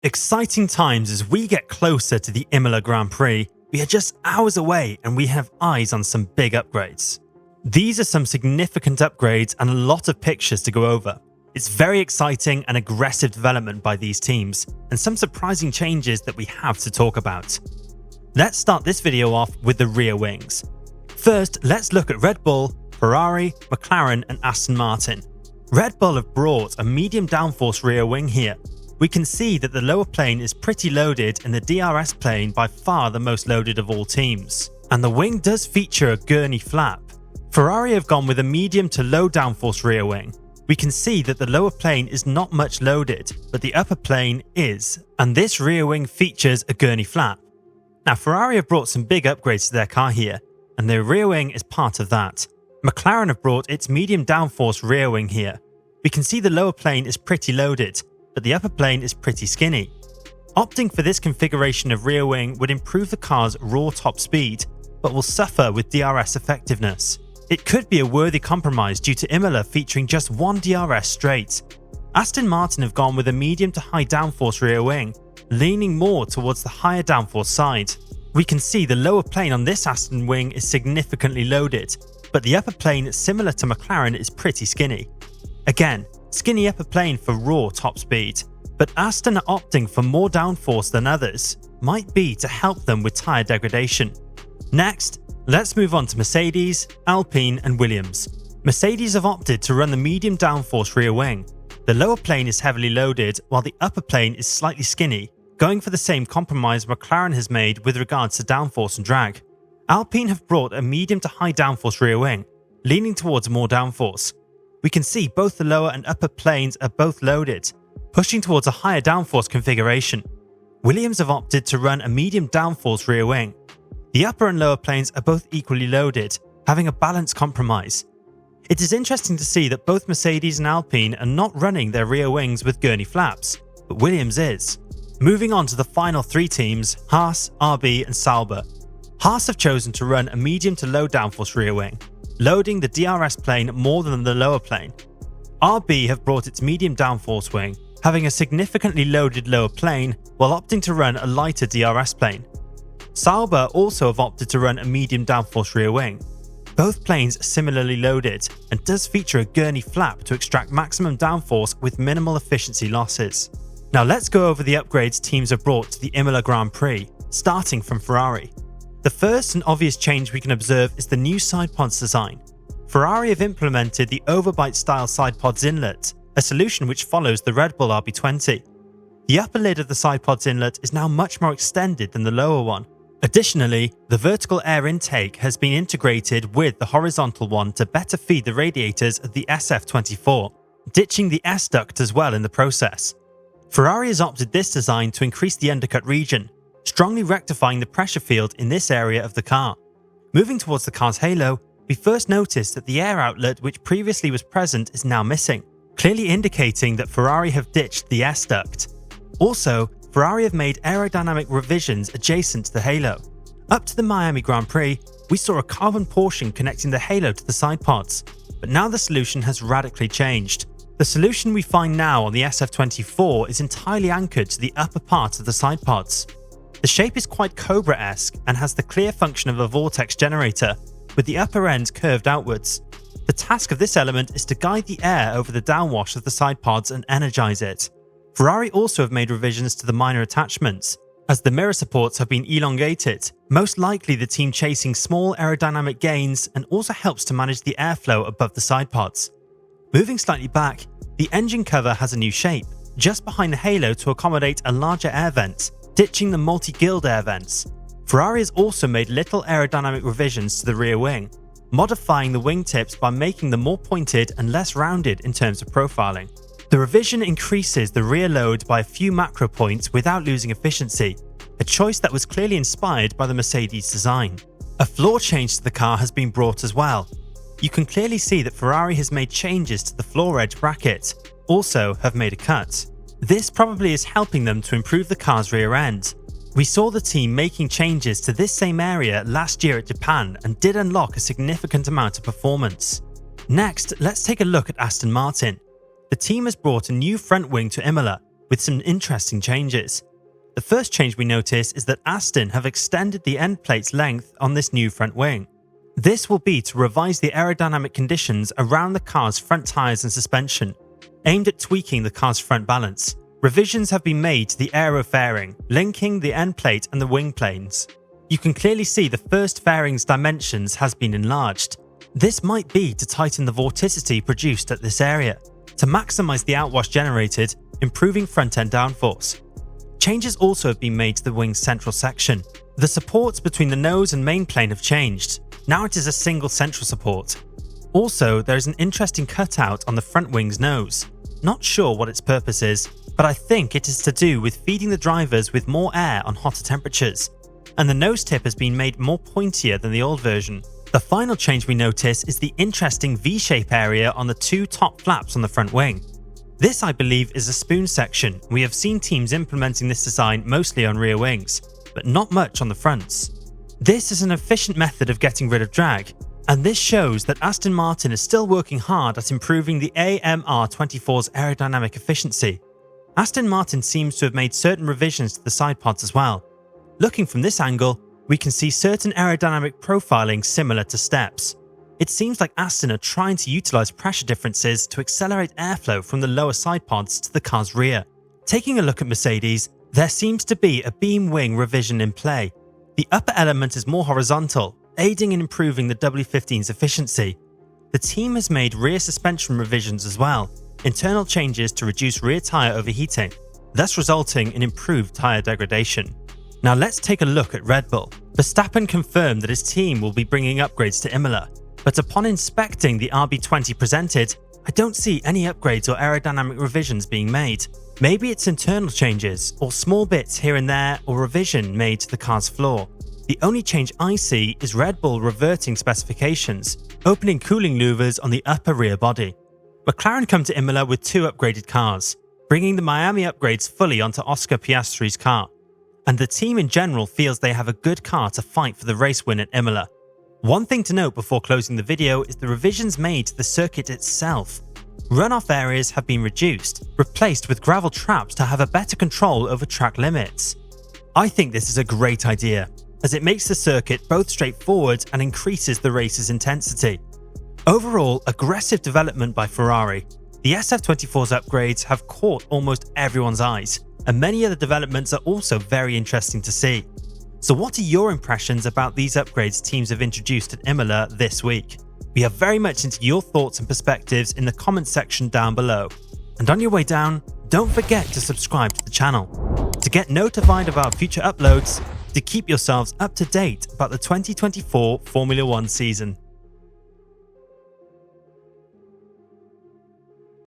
Exciting times as we get closer to the Imola Grand Prix. We are just hours away and we have eyes on some big upgrades. These are some significant upgrades and a lot of pictures to go over. It's very exciting and aggressive development by these teams, and some surprising changes that we have to talk about. Let's start this video off with the rear wings. First, let's look at Red Bull, Ferrari, McLaren and Aston Martin. Red Bull have brought a medium downforce rear wing here. We can see that the lower plane is pretty loaded and the DRS plane by far the most loaded of all teams. And the wing does feature a gurney flap. Ferrari have gone with a medium to low downforce rear wing. We can see that the lower plane is not much loaded, but the upper plane is, and this rear wing features a gurney flap. Now Ferrari have brought some big upgrades to their car here, and their rear wing is part of that. McLaren have brought its medium downforce rear wing here. We can see the lower plane is pretty loaded, but the upper plane is pretty skinny. Opting for this configuration of rear wing would improve the car's raw top speed, but will suffer with DRS effectiveness. It could be a worthy compromise due to Imola featuring just one DRS straight. Aston Martin have gone with a medium to high downforce rear wing, leaning more towards the higher downforce side. We can see the lower plane on this Aston wing is significantly loaded, but the upper plane similar to McLaren is pretty skinny. Again, skinny upper plane for raw top speed, but Aston are opting for more downforce than others, might be to help them with tyre degradation. Next, let's move on to Mercedes, Alpine and Williams. Mercedes have opted to run the medium downforce rear wing. The lower plane is heavily loaded while the upper plane is slightly skinny, going for the same compromise McLaren has made with regards to downforce and drag. Alpine have brought a medium to high downforce rear wing, leaning towards more downforce. We can see both the lower and upper planes are both loaded, pushing towards a higher downforce configuration. Williams have opted to run a medium downforce rear wing. The upper and lower planes are both equally loaded, having a balanced compromise. It is interesting to see that both Mercedes and Alpine are not running their rear wings with gurney flaps, but Williams is. Moving on to the final three teams, Haas, RB and Sauber. Haas have chosen to run a medium to low downforce rear wing, loading the DRS plane more than the lower plane. RB have brought its medium downforce wing, having a significantly loaded lower plane while opting to run a lighter DRS plane. Sauber also have opted to run a medium downforce rear wing. Both planes are similarly loaded and does feature a gurney flap to extract maximum downforce with minimal efficiency losses. Now let's go over the upgrades teams have brought to the Imola Grand Prix, starting from Ferrari. The first and obvious change we can observe is the new side pods design. Ferrari have implemented the overbite style side pods inlet, a solution which follows the Red Bull RB20. The upper lid of the side pods inlet is now much more extended than the lower one. Additionally, the vertical air intake has been integrated with the horizontal one to better feed the radiators of the SF24, ditching the S duct as well in the process. Ferrari has opted this design to increase the undercut region, strongly rectifying the pressure field in this area of the car. Moving towards the car's halo, we first noticed that the air outlet which previously was present is now missing, clearly indicating that Ferrari have ditched the S duct. Also, Ferrari have made aerodynamic revisions adjacent to the halo. Up to the Miami Grand Prix, we saw a carbon portion connecting the halo to the side pods, but now the solution has radically changed. The solution we find now on the SF24 is entirely anchored to the upper part of the side pods. The shape is quite Cobra-esque and has the clear function of a vortex generator, with the upper end curved outwards. The task of this element is to guide the air over the downwash of the side pods and energize it. Ferrari also have made revisions to the minor attachments, as the mirror supports have been elongated, most likely the team chasing small aerodynamic gains, and also helps to manage the airflow above the side pods. Moving slightly back, the engine cover has a new shape, just behind the halo to accommodate a larger air vent, ditching the multi-guild air vents. Ferrari has also made little aerodynamic revisions to the rear wing, modifying the wingtips by making them more pointed and less rounded in terms of profiling. The revision increases the rear load by a few macro points without losing efficiency, a choice that was clearly inspired by the Mercedes design. A floor change to the car has been brought as well. You can clearly see that Ferrari has made changes to the floor edge bracket, also have made a cut. This probably is helping them to improve the car's rear end. We saw the team making changes to this same area last year at Japan and did unlock a significant amount of performance. Next, let's take a look at Aston Martin. The team has brought a new front wing to Imola, with some interesting changes. The first change we notice is that Aston have extended the end plate's length on this new front wing. This will be to revise the aerodynamic conditions around the car's front tyres and suspension, aimed at tweaking the car's front balance. Revisions have been made to the aero fairing, linking the end plate and the wing planes. You can clearly see the first fairing's dimensions has been enlarged. This might be to tighten the vorticity produced at this area, to maximise the outwash generated, improving front-end downforce. Changes also have been made to the wing's central section. The supports between the nose and main plane have changed. Now it is a single central support. Also, there is an interesting cutout on the front wing's nose. Not sure what its purpose is, but I think it is to do with feeding the drivers with more air on hotter temperatures. And the nose tip has been made more pointier than the old version. The final change we notice is the interesting V-shape area on the two top flaps on the front wing. This, I believe, is a spoon section. We have seen teams implementing this design mostly on rear wings, but not much on the fronts. This is an efficient method of getting rid of drag, and this shows that Aston Martin is still working hard at improving the AMR24's aerodynamic efficiency. Aston Martin seems to have made certain revisions to the side pods as well. Looking from this angle, we can see certain aerodynamic profiling similar to steps. It seems like Aston are trying to utilise pressure differences to accelerate airflow from the lower side pods to the car's rear. Taking a look at Mercedes, there seems to be a beam wing revision in play. The upper element is more horizontal, aiding in improving the W15's efficiency. The team has made rear suspension revisions as well, internal changes to reduce rear tyre overheating, thus resulting in improved tyre degradation. Now let's take a look at Red Bull. Verstappen confirmed that his team will be bringing upgrades to Imola, but upon inspecting the RB20 presented, I don't see any upgrades or aerodynamic revisions being made. Maybe it's internal changes, or small bits here and there, or revision made to the car's floor. The only change I see is Red Bull reverting specifications, opening cooling louvers on the upper rear body. McLaren come to Imola with two upgraded cars, bringing the Miami upgrades fully onto Oscar Piastri's car. And the team in general feels they have a good car to fight for the race win at Imola. One thing to note before closing the video is the revisions made to the circuit itself. Runoff areas have been reduced, replaced with gravel traps to have a better control over track limits. I think this is a great idea, as it makes the circuit both straightforward and increases the race's intensity. Overall, aggressive development by Ferrari. The SF24's upgrades have caught almost everyone's eyes, and many other developments are also very interesting to see. So what are your impressions about these upgrades teams have introduced at Imola this week? We are very much into your thoughts and perspectives in the comments section down below. And on your way down, don't forget to subscribe to the channel to get notified of our future uploads, to keep yourselves up to date about the 2024 Formula 1 season.